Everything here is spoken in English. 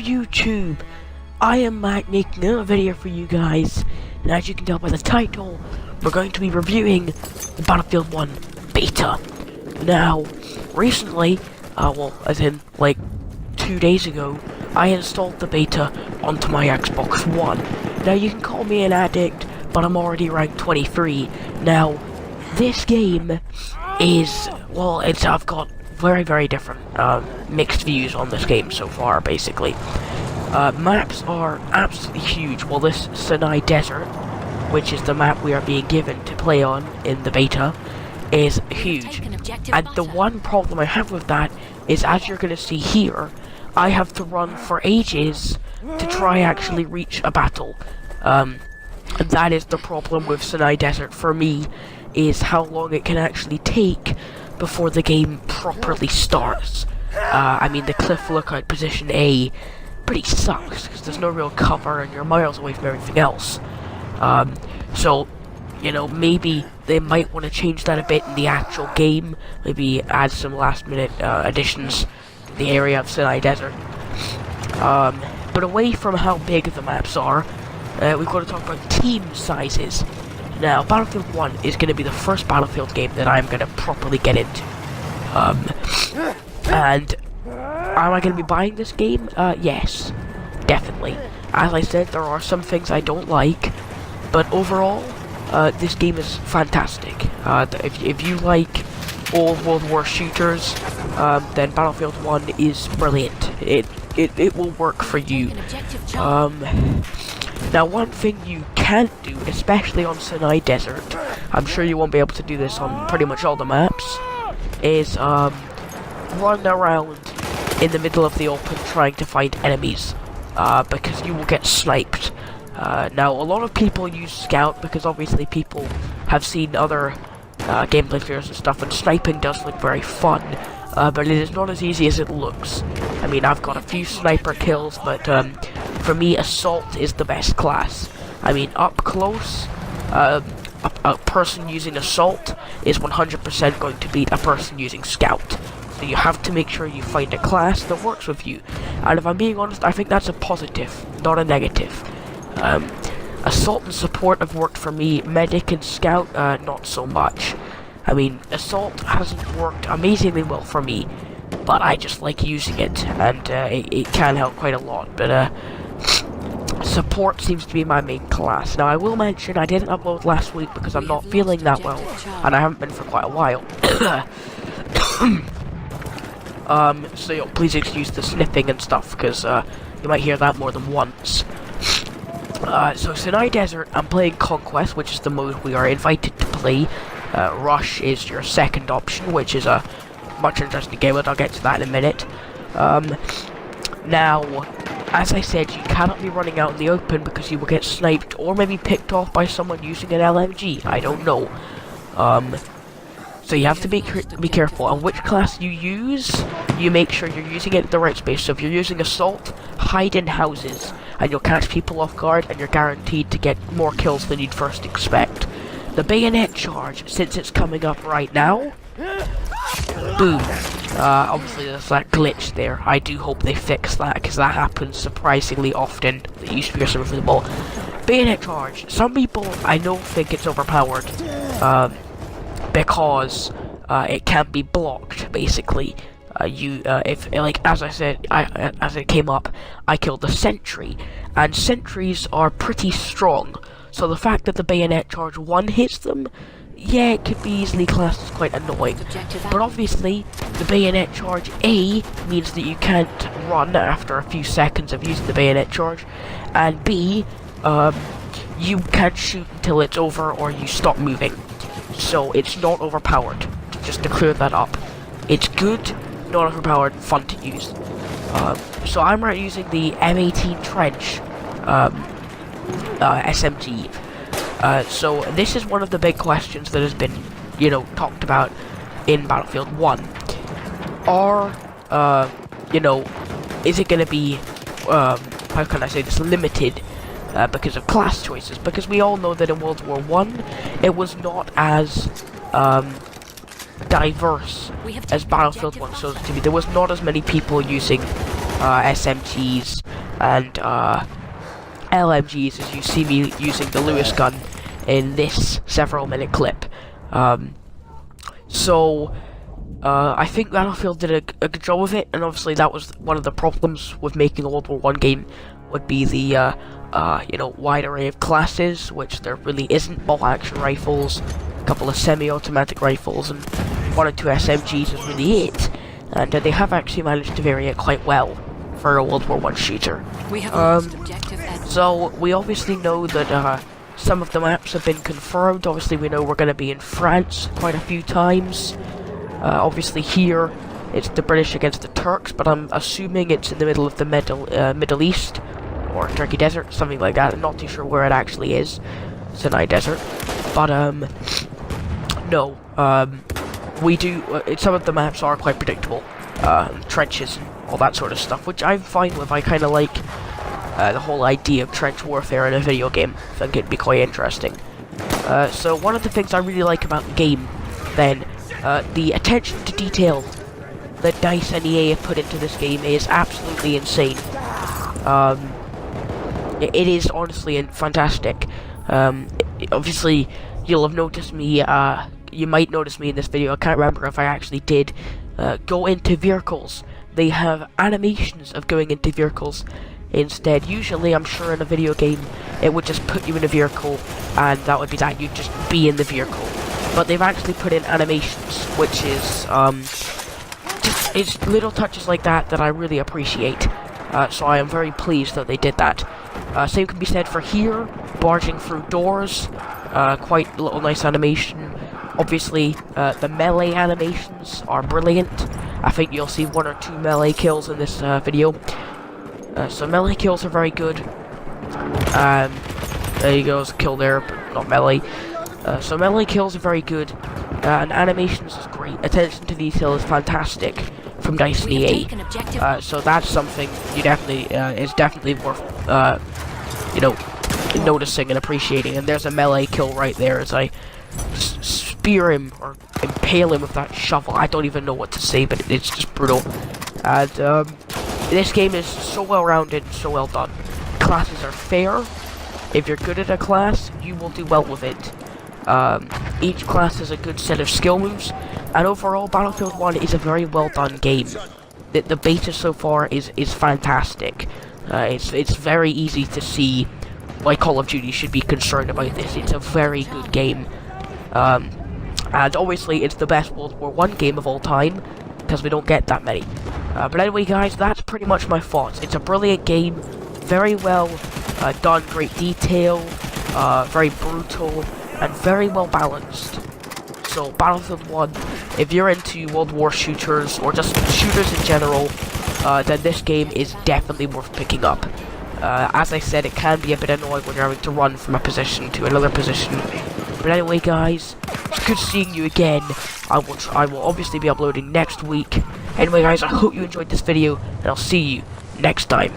YouTube? I am Mac making another video for you guys, and as you can tell by the title, we're going to be reviewing the Battlefield 1 beta. Now, recently, well, as in, like, 2 days ago, I installed the beta onto my Xbox One. Now, you can call me an addict, but I'm already ranked 23. Now, this game is, well, I've got very different, mixed views on this game so far, basically. Maps are absolutely huge. Well, this Sinai Desert, which is the map we are being given to play on in the beta, is huge. And the one problem I have with that is, as you're going to see here, I have to run for ages to try actually reach a battle. And that is the problem with Sinai Desert for me, is how long it can actually take before the game properly starts. I mean, the cliff lookout position A pretty sucks, because there's no real cover and you're miles away from everything else. So, you know, maybe they might want to change that a bit in the actual game, maybe add some last minute additions to the area of Sinai Desert. But away from how big the maps are, we've got to talk about team sizes. Now, Battlefield 1 is going to be the first Battlefield game that I'm going to properly get into. And am I going to be buying this game? Yes, definitely. As I said, there are some things I don't like, but overall, this game is fantastic. If you like old World War shooters, then Battlefield 1 is brilliant. It will work for you. Now, one thing you can't do, especially on Sinai Desert, I'm sure you won't be able to do this on pretty much all the maps, is run around in the middle of the open trying to find enemies, because you will get sniped. Now, a lot of people use Scout because obviously people have seen other gameplay videos and stuff, and sniping does look very fun, but it is not as easy as it looks. I mean, I've got a few sniper kills, but for me, Assault is the best class. I mean, up close, a person using Assault is 100% going to beat a person using Scout. So you have to make sure you find a class that works with you. And if I'm being honest, I think that's a positive, not a negative. Assault and Support have worked for me. Medic and Scout, not so much. I mean, Assault hasn't worked amazingly well for me, but I just like using it, and it can help quite a lot. But Support seems to be my main class. Now, I will mention I didn't upload last week because I'm not feeling that well, and I haven't been for quite a while. So you know, please excuse the sniffing and stuff, because you might hear that more than once. So Sinai Desert, I'm playing Conquest, which is the mode we are invited to play. Rush is your second option, which is a much interesting game, but I'll get to that in a minute. Now, as I said, you cannot be running out in the open because you will get sniped or maybe picked off by someone using an LMG. I don't know. So you have to be careful on which class you use. You make sure you're using it at the right space. So if you're using Assault, hide in houses, and you'll catch people off guard, and you're guaranteed to get more kills than you'd first expect. The bayonet charge, since it's coming up right now, boom. Obviously there's that glitch there. I do hope they fix that, because that happens surprisingly often. It used to be irreversible. Bayonet charge. Some people, I know, think it's overpowered, because it can't be blocked, basically. If, like, as I said, as it came up, I killed the sentry, and sentries are pretty strong, so the fact that the bayonet charge 1 hits them, yeah, it could be easily classed as quite annoying. But obviously, the bayonet charge A means that you can't run after a few seconds of using the bayonet charge, and B, you can't shoot until it's over or you stop moving. So it's not overpowered, just to clear that up. It's good, not overpowered, fun to use. So I'm right using the M18 Trench SMG. So this is one of the big questions that has been, you know, talked about in Battlefield 1. You know, is it going to be, how can I say this, limited because of class choices? Because we all know that in World War 1, it was not as diverse as Battlefield 1 shows it to be. There was not as many people using SMGs, and LMGs, as you see me using the Lewis gun in this several-minute clip. I think Battlefield did a good job of it, and obviously that was one of the problems with making a World War I game, would be the, wide array of classes, which there really isn't. Bolt-action rifles, a couple of semi-automatic rifles, and 1 or 2 SMGs is really it. And they have actually managed to vary it quite well for a World War I shooter. We have objective so we obviously know that some of the maps have been confirmed. Obviously we know we're going to be in France quite a few times. Obviously here it's the British against the Turks, but I'm assuming it's in the middle of the Middle East, or Turkey Desert, something like that. I'm not too sure where it actually is. Sinai Desert. But no, we do, some of the maps are quite predictable. Trenches and all that sort of stuff, which I'm fine with. I kind of like the whole idea of trench warfare in a video game. I think it'd be quite interesting. So one of the things I really like about the game, then, the attention to detail that DICE and EA have put into this game is absolutely insane. It is honestly fantastic. Obviously, you'll have noticed me, you might notice me in this video, I can't remember if I actually did, go into vehicles. They have animations of going into vehicles instead. Usually, I'm sure in a video game, it would just put you in a vehicle, and that would be that, you'd just be in the vehicle. But they've actually put in animations, which is, it's little touches like that that I really appreciate. So I am very pleased that they did that. Same can be said for here, barging through doors, quite a little nice animation. Obviously, the melee animations are brilliant. I think you'll see 1 or 2 melee kills in this video. So melee kills are very good. There you go, kill there, but not melee. So melee kills are very good, and animations is great. Attention to detail is fantastic from DICE and EA. So that's something you definitely is definitely worth noticing and appreciating. And there's a melee kill right there as I spear him or impale him with that shovel. I don't even know what to say, but it's just brutal. And this game is so well rounded and so well done. Classes are fair. If you're good at a class, you will do well with it. Each class has a good set of skill moves, and overall Battlefield 1 is a very well done game. The beta so far is fantastic. It's very easy to see why Call of Duty should be concerned about this. It's a very good game. And obviously it's the best World War I game of all time, because we don't get that many. But anyway guys, that's pretty much my thoughts. It's a brilliant game, very well done, great detail, very brutal, and very well balanced. So Battlefield 1, if you're into World War shooters, or just shooters in general, then this game is definitely worth picking up. As I said, it can be a bit annoying when you're having to run from a position to another position. But anyway guys, it's good seeing you again. I will obviously be uploading next week. Anyway guys, I hope you enjoyed this video, and I'll see you next time.